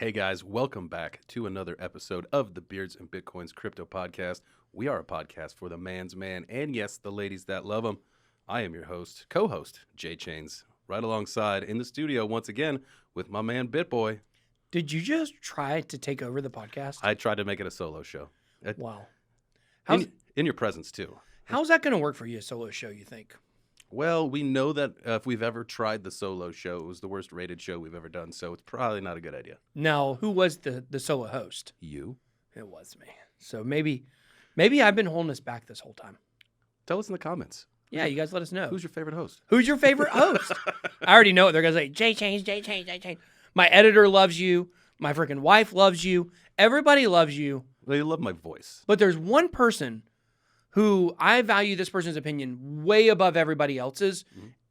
Hey guys, welcome back to another episode of the Beards and Bitcoins Crypto Podcast. We are a podcast for the man's man and yes, the ladies that love him. I am your host, co-host, Jay Chains, right alongside in the studio once again with my man BitBoy. Did you just try to take over the podcast? I tried to make it a solo show. Wow. In your presence too. How's that going to work for you, a solo show, you think? Well, we know that if we've ever tried the solo show, it was the worst rated show we've ever done, so it's probably not a good idea. Now, who was the solo host? You? It was me. So maybe I've been holding us back this whole time. Tell us in the comments. Yeah, you guys let us know. Who's your favorite host? Who's your favorite host? I already know it. They're going to say, Jay Chains, Jay Chains, Jay Chains. My editor loves you. My freaking wife loves you. Everybody loves you. They love my voice. But there's one person who I value this person's opinion way above everybody else's,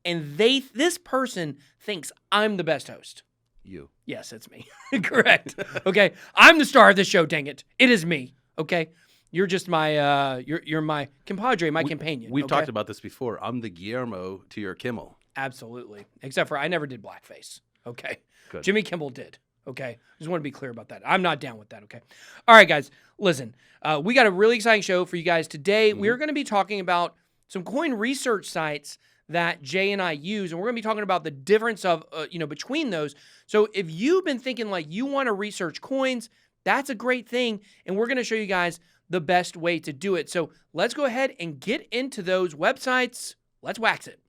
and this person thinks I'm the best host. You. Yes, it's me. Correct. Okay, I'm the star of the show. Dang it, it is me. Okay, you're just my you're my compadre, my companion. We've talked about this before. I'm the Guillermo to your Kimmel. Absolutely, except for I never did blackface. Okay, Good. Jimmy Kimmel did. Okay, just want to be clear about that. I'm not down with that. Okay, all right, guys, listen. We got a really exciting show for you guys today. We're going to be talking about some coin research sites that Jay and I use, and we're going to be talking about the difference of between those. So if you've been thinking like you want to research coins, that's a great thing, and we're going to show you guys the best way to do it. So let's go ahead and get into those websites. Let's wax it.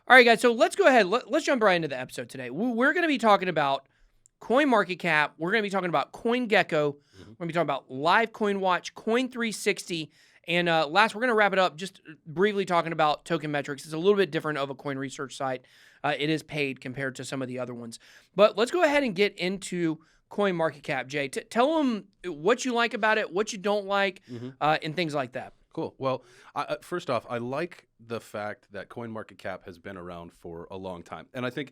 All right, guys, so let's go ahead. Let's jump right into the episode today. We're going to be talking about CoinMarketCap. We're going to be talking about CoinGecko. We're going to be talking about Live Coin Watch, Coin360, and last, we're going to wrap it up just briefly talking about Token Metrics. It's a little bit different of a coin research site. It is paid compared to some of the other ones. But let's go ahead and get into CoinMarketCap, Jay. Tell them what you like about it, what you don't like, and things like that. Cool. Well, first off, I like the fact that CoinMarketCap has been around for a long time. And I think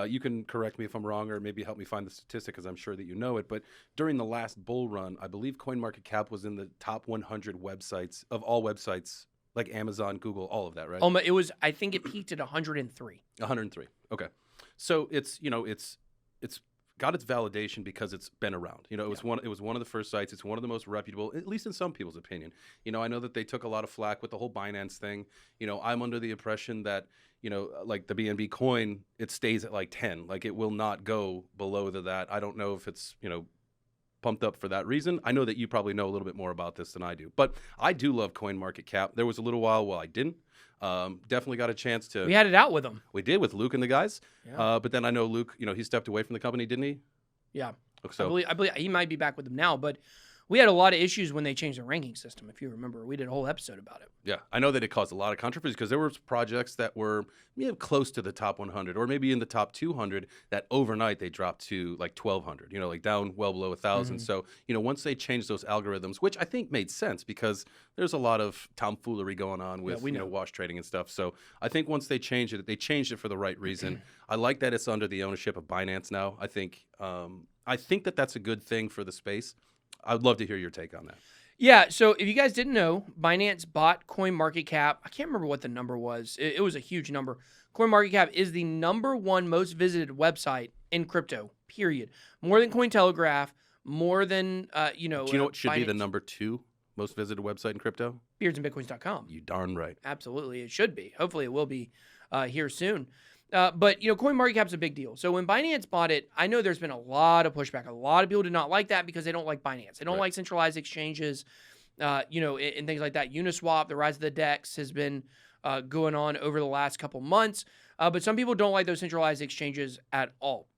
you can correct me if I'm wrong or maybe help me find the statistic because I'm sure that you know it. But during the last bull run, I believe CoinMarketCap was in the top 100 websites of all websites like Amazon, Google, all of that, right? It was, I think it peaked at 103. 103. Okay. So it's got its validation because it's been around. It was one of the first sites. It's one of the most reputable, at least in some people's opinion. I know that they took a lot of flack with the whole Binance thing. I'm under the impression that, like the BNB coin, it stays at like 10. Like it will not go below that. I don't know if it's, pumped up for that reason. I know that you probably know a little bit more about this than I do, but I do love CoinMarketCap. There was a little while I didn't. Definitely got a chance to. We had it out with them. We did with Luke and the guys. Yeah. But then I know Luke, he stepped away from the company, didn't he? Yeah. So I believe he might be back with them now, but we had a lot of issues when they changed the ranking system. If you remember, we did a whole episode about it. Yeah, I know that it caused a lot of controversy because there were projects that were close to the top 100 or maybe in the top 200 that overnight they dropped to like 1,200, like down well below 1,000. So, once they changed those algorithms, which I think made sense because there's a lot of tomfoolery going on with, wash trading and stuff. So I think once they changed it for the right reason. I like that it's under the ownership of Binance now. I think that that's a good thing for the space. I'd love to hear your take on that. Yeah, so if you guys didn't know, Binance bought CoinMarketCap. I can't remember what the number was. It was a huge number. CoinMarketCap is the #1 most visited website in crypto, period. More than Cointelegraph, more than, Do you know what should Binance. be the #2 most visited website in crypto? BeardsandBitcoins.com. You darn right. Absolutely, it should be. Hopefully it will be here soon. But, CoinMarketCap's a big deal. So when Binance bought it, I know there's been a lot of pushback. A lot of people did not like that because they don't like Binance. They don't like centralized exchanges, and things like that. Uniswap, the rise of the DEX has been going on over the last couple months. But some people don't like those centralized exchanges at all.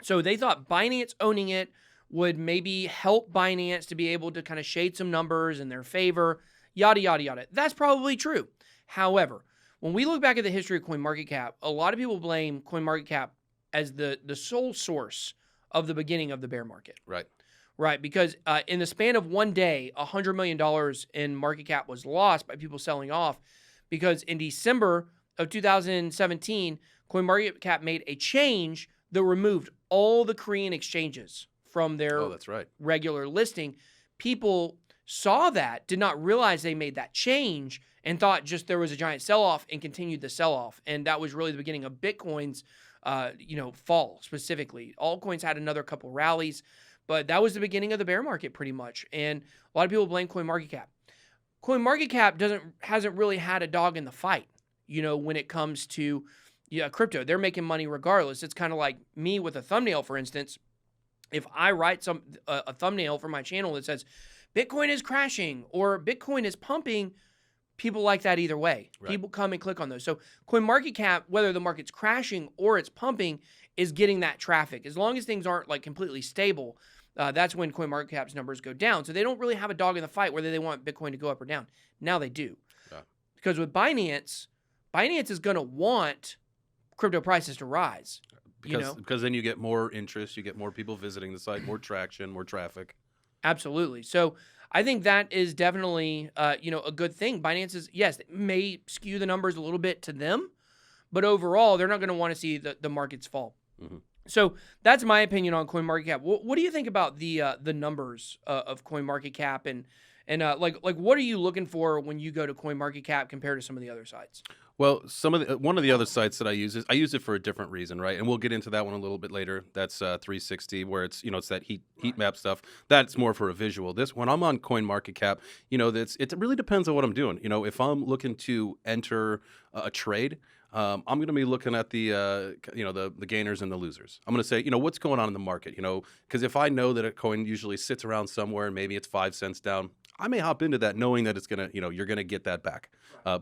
So they thought Binance owning it would maybe help Binance to be able to kind of shade some numbers in their favor, yada, yada, yada. That's probably true. However, when we look back at the history of CoinMarketCap, a lot of people blame CoinMarketCap as the sole source of the beginning of the bear market. Right, because in the span of one day, $100 million in market cap was lost by people selling off because in December of 2017, CoinMarketCap made a change that removed all the Korean exchanges from their regular listing. People saw that, did not realize they made that change, and thought just there was a giant sell-off and continued the sell-off. And that was really the beginning of Bitcoin's, fall specifically. Altcoins had another couple rallies, but that was the beginning of the bear market pretty much. And a lot of people blame CoinMarketCap. CoinMarketCap hasn't really had a dog in the fight, when it comes to crypto. They're making money regardless. It's kind of like me with a thumbnail, for instance. If I write a thumbnail for my channel that says Bitcoin is crashing or Bitcoin is pumping, people like that either way. Right. People come and click on those. So CoinMarketCap, whether the market's crashing or it's pumping, is getting that traffic. As long as things aren't like completely stable, that's when CoinMarketCap's numbers go down. So they don't really have a dog in the fight whether they want Bitcoin to go up or down. Now they do. Yeah. Because with Binance is going to want crypto prices to rise. Because then you get more interest, you get more people visiting the site, more traction, more traffic. Absolutely. So I think that is definitely, a good thing. Binance is, yes, it may skew the numbers a little bit to them, but overall, they're not going to want to see the markets fall. Mm-hmm. So that's my opinion on CoinMarketCap. What do you think about the numbers of CoinMarketCap and what are you looking for when you go to CoinMarketCap compared to some of the other sites? Well, one of the other sites that I use it for a different reason, right? And we'll get into that one a little bit later. That's 360, where it's it's that heat map stuff. That's more for a visual. This when I'm on CoinMarketCap, it really depends on what I'm doing. if I'm looking to enter a trade, I'm going to be looking at the the gainers and the losers. I'm going to say what's going on in the market. Because if I know that a coin usually sits around somewhere and maybe it's 5 cents down, I may hop into that knowing that it's gonna, you're gonna get that back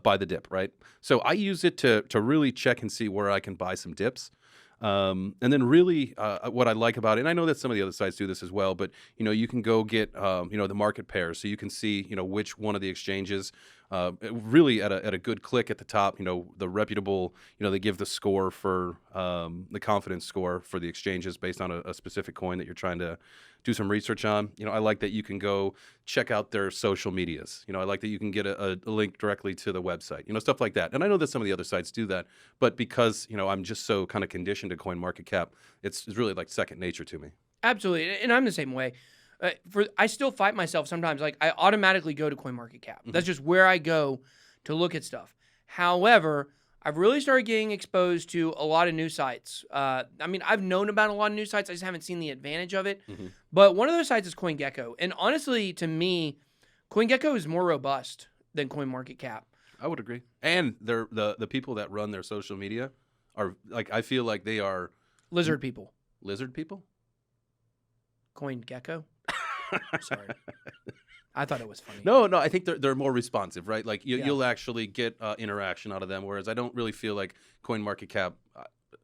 by the dip, right? So I use it to really check and see where I can buy some dips. And then really what I like about it, and I know that some of the other sites do this as well, but you can go get the market pairs, so you can see which one of the exchanges really at a good click at the top, the reputable, they give the score for the confidence score for the exchanges based on a specific coin that you're trying to do some research on. I like that you can go check out their social medias. I like that you can get a link directly to the website, stuff like that. And I know that some of the other sites do that, but because, I'm just so kind of conditioned to CoinMarketCap, it's really like second nature to me. Absolutely. And I'm the same way. I still fight myself sometimes. Like I automatically go to CoinMarketCap. Mm-hmm. That's just where I go to look at stuff. However, I've really started getting exposed to a lot of new sites. I've known about a lot of new sites. I just haven't seen the advantage of it. Mm-hmm. But one of those sites is CoinGecko. And honestly, to me, CoinGecko is more robust than CoinMarketCap. I would agree. And the people that run their social media are I feel like they are lizard people. Lizard people? CoinGecko? Sorry. I thought it was funny. No, I think they're more responsive, right? Like you'll actually get interaction out of them, whereas I don't really feel like CoinMarketCap,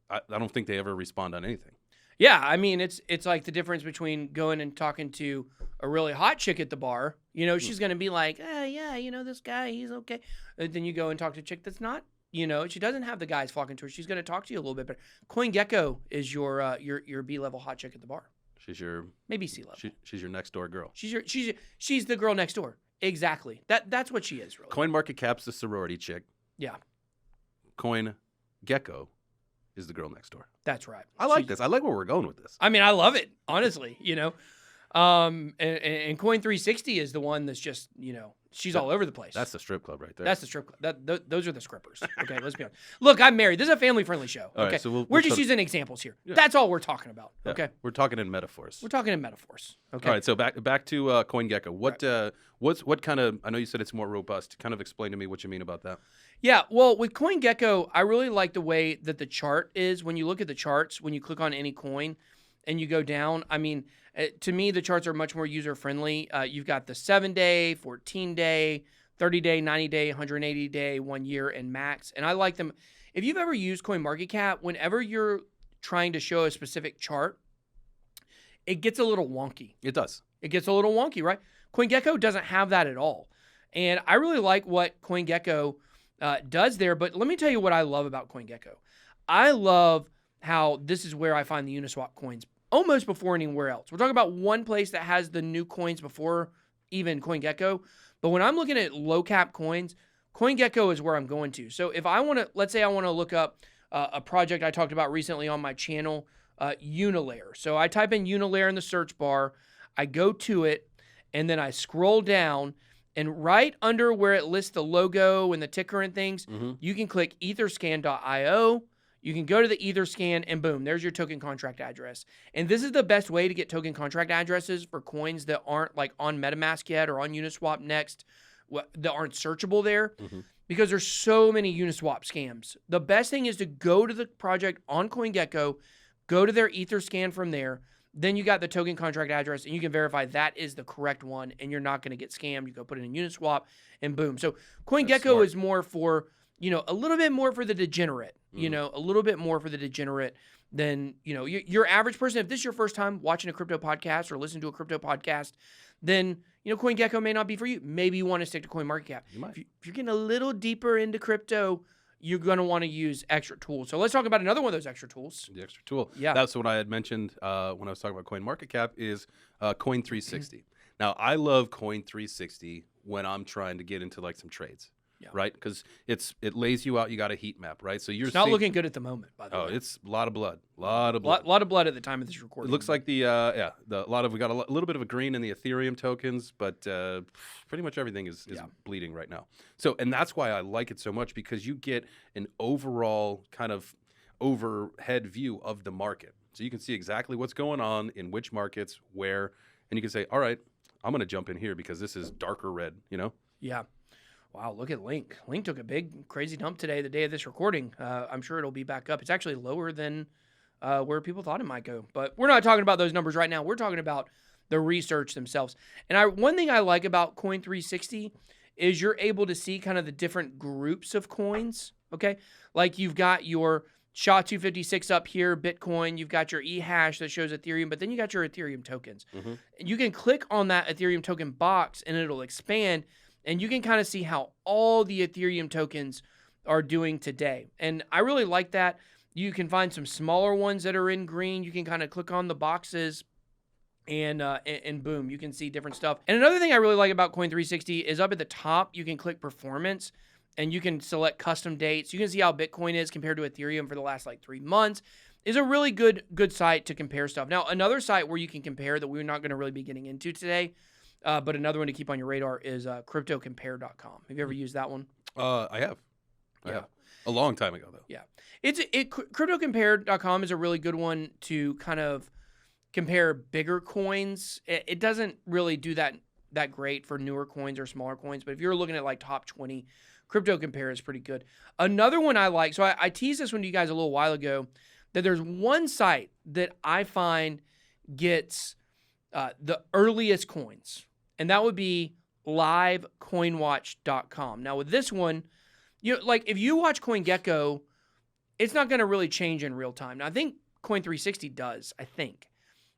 I don't think they ever respond on anything. Yeah, it's like the difference between going and talking to a really hot chick at the bar. She's going to be like, this guy, he's okay. And then you go and talk to a chick that's not, she doesn't have the guys flocking to her. She's going to talk to you a little bit better. CoinGecko is your B-level hot chick at the bar. She's your maybe C-level. She's your next door girl. She's the girl next door. Exactly. That's what she is, really. CoinMarketCap's the sorority chick. Yeah. CoinGecko is the girl next door. That's right. I like this. I like where we're going with this. I love it, honestly. And Coin360 is the one that's just she's all over the place. That's the strip club right there. That's the strip club. Those are the scrippers. Okay, let's be honest. Look, I'm married. This is a family-friendly show. Okay, right, so we're just using examples here. Yeah. That's all we're talking about. Yeah. Okay, we're talking in metaphors. Okay. All right. So back to CoinGecko. What kind of? I know you said it's more robust. Kind of explain to me what you mean about that. Yeah. Well, with CoinGecko, I really like the way that the chart is. When you look at the charts, when you click on any coin, and you go down, to me, the charts are much more user-friendly. You've got the 7-day, 14-day, 30-day, 90-day, 180-day, 1 year, and max. And I like them. If you've ever used CoinMarketCap, whenever you're trying to show a specific chart, it gets a little wonky. It does. It gets a little wonky, right? CoinGecko doesn't have that at all. And I really like what CoinGecko does there. But let me tell you what I love about CoinGecko. I love how this is where I find the Uniswap coins almost before anywhere else. We're talking about one place that has the new coins before even CoinGecko. But when I'm looking at low cap coins, CoinGecko is where I'm going to. So if I want to, let's say I want to look up a project I talked about recently on my channel, Unilayer. So I type in Unilayer in the search bar, I go to it, and then I scroll down, and right under where it lists the logo and the ticker and things, you can click etherscan.io. You can go to the Etherscan, and boom, there's your token contract address. And this is the best way to get token contract addresses for coins that aren't like on MetaMask yet or on Uniswap Next, that aren't searchable there, because there's so many Uniswap scams. The best thing is to go to the project on CoinGecko, go to their Etherscan from there. Then you got the token contract address, and you can verify that is the correct one, and you're not going to get scammed. You go put it in Uniswap, and boom. So CoinGecko is more for, a little bit more for the degenerate, a little bit more for the degenerate than, your average person. If this is your first time watching a crypto podcast or listening to a crypto podcast, then, CoinGecko may not be for you. Maybe you want to stick to CoinMarketCap. If you're getting a little deeper into crypto, you're going to want to use extra tools. So let's talk about another one of those extra tools. The extra tool. Yeah. That's what I had mentioned when I was talking about CoinMarketCap is Coin360. Now, I love Coin360 when I'm trying to get into like some trades, right? Because it lays you out. You got a heat map, right? So you're not looking good at the moment, by the way. Oh, it's a lot of blood. A lot of blood. Lot of blood at the time of this recording. It looks like we got a little bit of a green in the Ethereum tokens, but pretty much everything is bleeding right now. So, and that's why I like it so much, because you get an overall kind of overhead view of the market. So you can see exactly what's going on in which markets, where, and you can say, all right, I'm going to jump in here because this is darker red, Yeah. Wow, look at Link. Link took a big, crazy dump today, the day of this recording. I'm sure it'll be back up. It's actually lower than where people thought it might go. But we're not talking about those numbers right now. We're talking about the research themselves. And one thing I like about Coin360 is you're able to see kind of the different groups of coins, okay? Like you've got your SHA-256 up here, Bitcoin. You've got your eHash that shows Ethereum, but then you got your Ethereum tokens. And you can click on that Ethereum token box, and it'll expand, and you can kind of see how all the Ethereum tokens are doing today. And I really like that. You can find some smaller ones that are in green. You can kind of click on the boxes, and boom, you can see different stuff. And another thing I really like about Coin360 is up at the top, you can click performance, and you can select custom dates. You can see how Bitcoin is compared to Ethereum for the last 3 months. Is a really good site to compare stuff. Now, another site where you can compare that we're not going to really be getting into today, but another one to keep on your radar is CryptoCompare.com. Have you ever used that one? I have. I have. A long time ago, though. Yeah. CryptoCompare.com is a really good one to kind of compare bigger coins. It doesn't really do that great for newer coins or smaller coins, but if you're looking at top 20, CryptoCompare is pretty good. Another one I like, so I teased this one to you guys a little while ago, that there's one site that I find gets the earliest coins, and that would be livecoinwatch.com. Now with this one, if you watch CoinGecko, it's not going to really change in real time. Now I think Coin360 does, I think.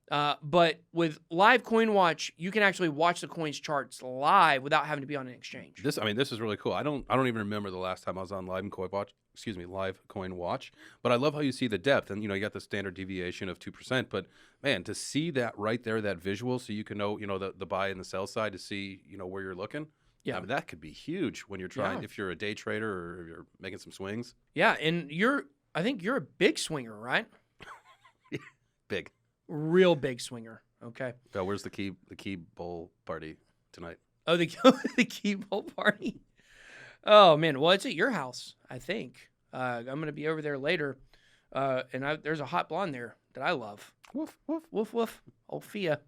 But with Live CoinWatch, you can actually watch the coins charts live without having to be on an exchange. This is really cool. I don't even remember the last time I was on Live CoinWatch, but I love how you see the depth, and you got the standard deviation of 2%. But man, to see that right there, that visual, so you can know the buy and the sell side, to see where you're looking. Yeah, that could be huge when you're trying, if you're a day trader or you're making some swings. Yeah, and I think you're a big swinger, right? Big. Real big swinger. Okay. Oh, where's the key bowl party tonight? Oh, the key bowl party. Oh man, well it's at your house, I think. I'm gonna be over there later, and there's a hot blonde there that I love. Woof woof woof woof. Old Fia.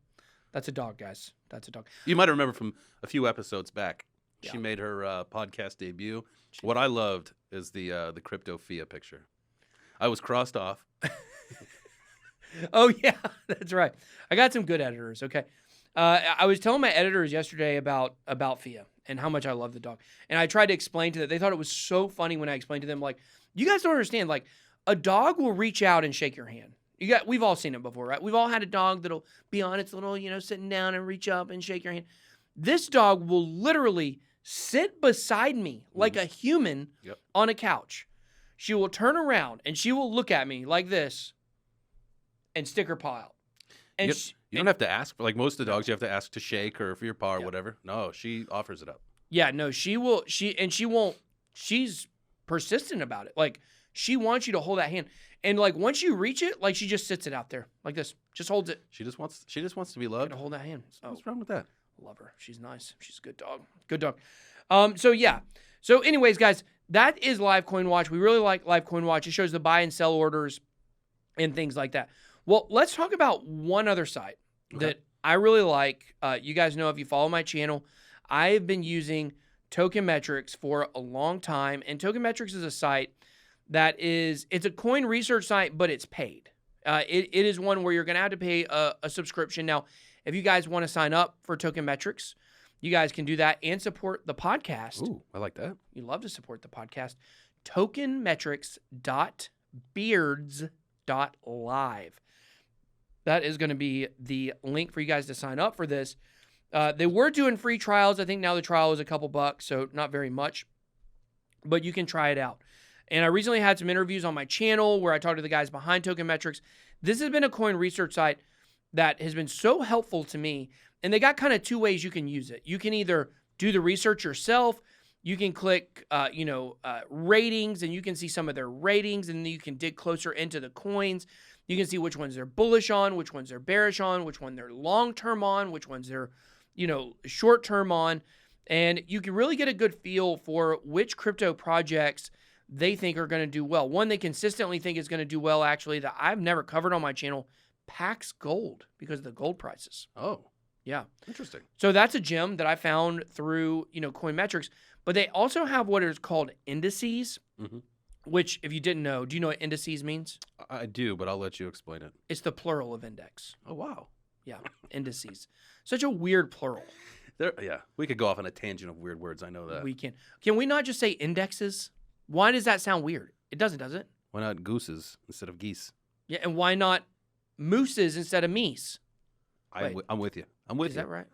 That's a dog, guys. That's a dog. You might remember from a few episodes back. Yeah. She made her podcast debut. What I loved is the crypto Fia picture. I was crossed off. Oh yeah, that's right. I got some good editors. Okay, I was telling my editors yesterday about Fia and how much I love the dog, and I tried to explain to them. They thought it was so funny when I explained to them, you guys don't understand. A dog will reach out and shake your hand. We've all seen it before, right? We've all had a dog that'll be on its little, sitting down and reach up and shake your hand. This dog will literally sit beside me like a human on a couch. She will turn around and she will look at me like this and stick her paw out. And you don't have to ask. Like most of the dogs, you have to ask to shake or for your paw or whatever. No, she offers it up. Yeah, no, she will. She won't. She's persistent about it. She wants you to hold that hand. And once you reach it, she just sits it out there like this. Just holds it. She just wants to be loved. To hold that hand. What's wrong with that? Love her. She's nice. She's a good dog. Good dog. So yeah. So anyways, guys, that is Live Coin Watch. We really like Live Coin Watch. It shows the buy and sell orders and things like that. Well, let's talk about one other site that I really like. You guys know if you follow my channel, I've been using Token Metrics for a long time. And Token Metrics is a site that it's a coin research site, but it's paid. It is one where you're going to have to pay a subscription. Now, if you guys want to sign up for Token Metrics, you guys can do that and support the podcast. Ooh, I like that. You love to support the podcast. Tokenmetrics.beards.live. That is going to be the link for you guys to sign up for this. They were doing free trials. I think now the trial is a couple bucks, so not very much. But you can try it out. And I recently had some interviews on my channel where I talked to the guys behind Token Metrics. This has been a coin research site that has been so helpful to me. And they got kind of two ways you can use it. You can either do the research yourself. You can click, ratings, and you can see some of their ratings, and then you can dig closer into the coins. You can see which ones they're bullish on, which ones they're bearish on, which one they're long-term on, which ones they're, short-term on. And you can really get a good feel for which crypto projects they think are going to do well. One they consistently think is going to do well, actually, that I've never covered on my channel, Pax Gold, because of the gold prices. Oh. Yeah. Interesting. So that's a gem that I found through, Coin Metrics. But they also have what is called indices, which, if you didn't know, do you know what indices means? I do, but I'll let you explain it. It's the plural of index. Oh, wow. Yeah, indices. Such a weird plural. We could go off on a tangent of weird words. I know that. We can. Can we not just say indexes? Why does that sound weird? It doesn't, does it? Why not gooses instead of geese? Yeah, and why not mooses instead of meese? I'm with you. Is that right?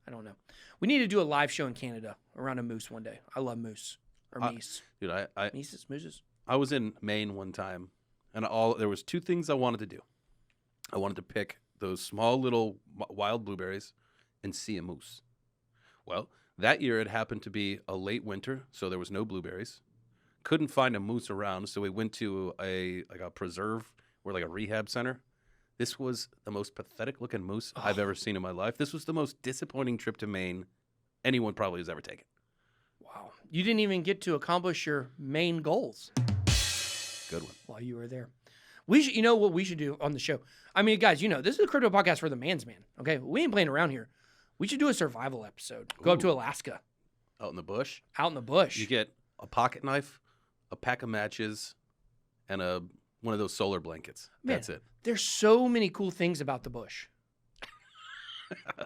I don't know. We need to do a live show in Canada around a moose one day. I love moose or meese. Dude, Meeses, mooses. I was in Maine one time, and there was two things I wanted to do. I wanted to pick those small little wild blueberries and see a moose. Well, that year it happened to be a late winter, so there was no blueberries. Couldn't find a moose around, so we went to a preserve or like a rehab center. This was the most pathetic looking moose I've ever seen in my life. This was the most disappointing trip to Maine anyone probably has ever taken. Wow. You didn't even get to accomplish your main goals. Good one. While you were there. We should, what we should do on the show? I mean, guys, this is a crypto podcast for the man's man. Okay. We ain't playing around here. We should do a survival episode. Go up to Alaska. Out in the bush? Out in the bush. You get a pocket knife, a pack of matches, and one of those solar blankets. Man, that's it. There's so many cool things about the bush.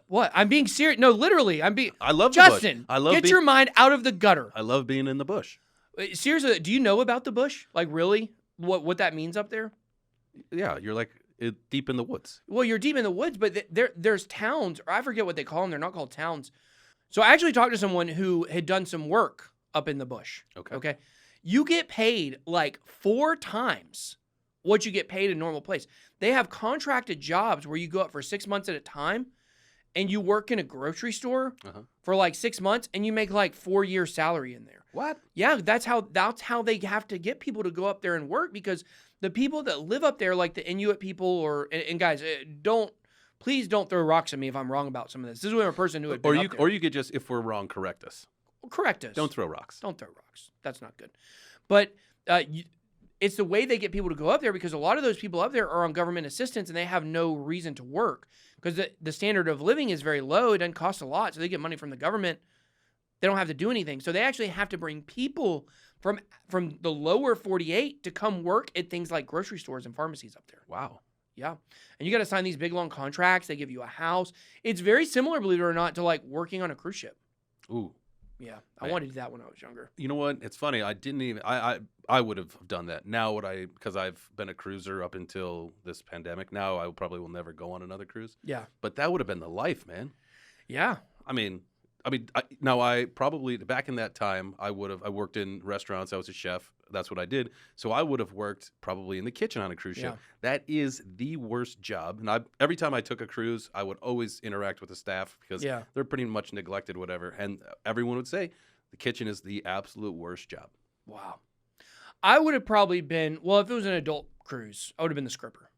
What? I'm being serious. No, literally. I love Justin, the bush. Get your mind out of the gutter. I love being in the bush. Seriously, do you know about the bush? Like, really? What that means up there? Yeah, you're like deep in the woods. Well, you're deep in the woods, but there's towns, or I forget what they call them. They're not called towns. So I actually talked to someone who had done some work up in the bush. Okay. You get paid like 4 times what you get paid in a normal place. They have contracted jobs where you go up for 6 months at a time and you work in a grocery store for like 6 months and you make like 4 years salary in there. What? Yeah, that's how they have to get people to go up there and work, because the people that live up there, like the Inuit people, and guys, please don't throw rocks at me if I'm wrong about some of this. This is a person who had been up there. Or you could just, if we're wrong, correct us. Correct us. Don't throw rocks. Don't throw rocks. That's not good. But it's the way they get people to go up there, because a lot of those people up there are on government assistance and they have no reason to work because the standard of living is very low. It doesn't cost a lot. So they get money from the government. They don't have to do anything. So they actually have to bring people from the lower 48 to come work at things like grocery stores and pharmacies up there. Wow. Yeah. And you got to sign these big, long contracts. They give you a house. It's very similar, believe it or not, to like working on a cruise ship. Ooh. Yeah. I wanted to do that when I was younger. You know what? It's funny. I would have done that. Now because I've been a cruiser up until this pandemic. Now I probably will never go on another cruise. Yeah. But that would have been the life, man. Yeah. I probably back in that time, I worked in restaurants. I was a chef. That's what I did. So I would have worked probably in the kitchen on a cruise ship. That is the worst job. And every time I took a cruise, I would always interact with the staff because they're pretty much neglected, whatever. And everyone would say the kitchen is the absolute worst job. Wow. I would have probably been, well, if it was an adult cruise, I would have been the scripper.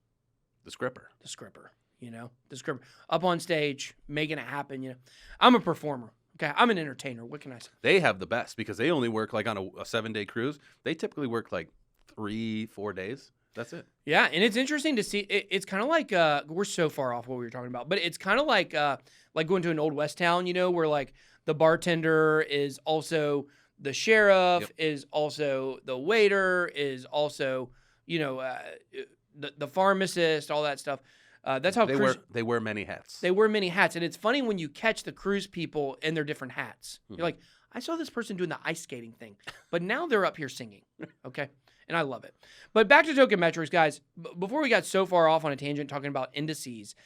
The scripper. The scripper. the script up on stage, making it happen. I'm a performer. Okay, I'm an entertainer. What can I say? They have the best because they only work like on a 7-day cruise. They typically work like 3-4 days. That's it. Yeah, and it's interesting to see. It's kind of like we're so far off what we were talking about, but it's kind of like going to an old West town, where like the bartender is also the sheriff, is also the waiter, is also the pharmacist, all that stuff. That's how they wear many hats. They wear many hats, and it's funny when you catch the cruise people in their different hats. You're like, I saw this person doing the ice skating thing, but now they're up here singing. Okay. And I love it. But back to token metrics, guys. Before we got so far off on a tangent talking about indices,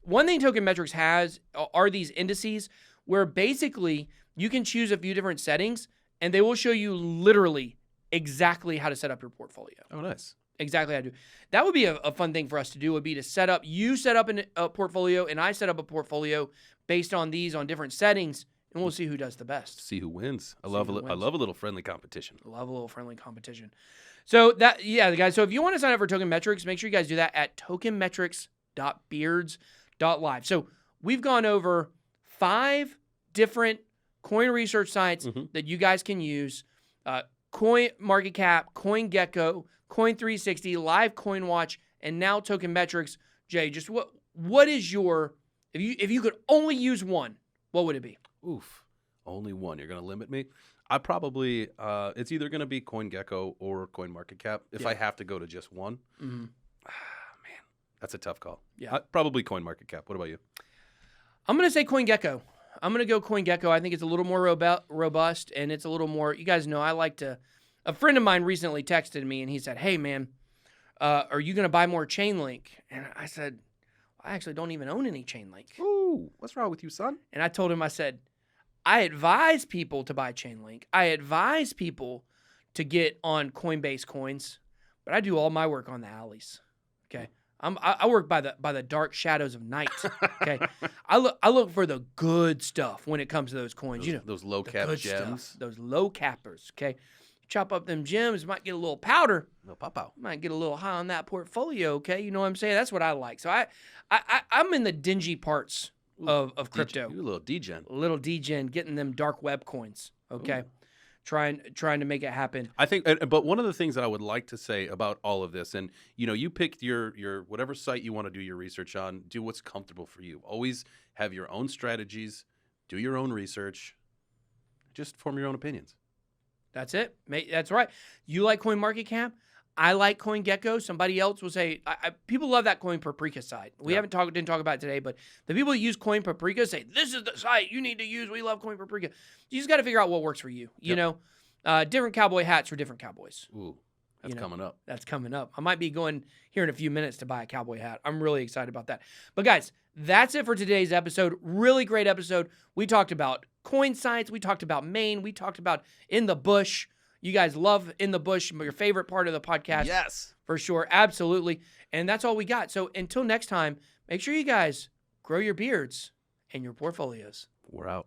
one thing token metrics has are these indices where basically you can choose a few different settings and they will show you literally exactly how to set up your portfolio. Oh, nice. Exactly how to do. That would be a fun thing for us to do, would be to set up a portfolio and I set up a portfolio based on these on different settings, and we'll see who does the best. See who wins. I love a little friendly competition. Love a little friendly competition. So guys, so if you want to sign up for Token Metrics, make sure you guys do that at tokenmetrics.beards.live. So we've gone over 5 different coin research sites that you guys can use. CoinMarketCap, CoinGecko, Coin360, Live Coin Watch, and now Token Metrics. Jay, just what is your, if you could only use one, what would it be? Oof, only one. You're going to limit me? I probably, it's either going to be CoinGecko or CoinMarketCap if I have to go to just one. Man, that's a tough call. Yeah. Probably CoinMarketCap. What about you? I'm going to say CoinGecko. I'm going to go CoinGecko. I think it's a little more robust, and it's a little more, you guys know, a friend of mine recently texted me, and he said, hey, man, are you going to buy more Chainlink? And I said, I actually don't even own any Chainlink. Ooh, what's wrong with you, son? And I told him, I said, I advise people to buy Chainlink. I advise people to get on Coinbase coins, but I do all my work on the alleys. Okay, I work by the dark shadows of night. Okay, I look for the good stuff when it comes to those coins. Those low cap gems, stuff, those low cappers. Okay, chop up them gems, might get a little powder. No pop-out. Might get a little high on that portfolio. Okay, you know what I'm saying? That's what I like. So I'm in the dingy parts of crypto. You're a little degen. A little degen, getting them dark web coins. Okay. Ooh. Trying to make it happen. I think, but one of the things that I would like to say about all of this, and you picked your whatever site you want to do your research on, do what's comfortable for you. Always have your own strategies, do your own research, just form your own opinions. That's it. That's right. You like CoinMarketCap? I like CoinGecko. Somebody else will say, people love that Coin Paprika site. We didn't talk about it today, but the people that use Coin Paprika say, this is the site you need to use. We love Coin Paprika. You just got to figure out what works for you. You know, different cowboy hats for different cowboys. Ooh, that's coming up. That's coming up. I might be going here in a few minutes to buy a cowboy hat. I'm really excited about that. But guys, that's it for today's episode. Really great episode. We talked about coin sites. We talked about Maine. We talked about In the Bush. You guys love In the Bush, your favorite part of the podcast. Yes. For sure. Absolutely. And that's all we got. So until next time, make sure you guys grow your beards and your portfolios. We're out.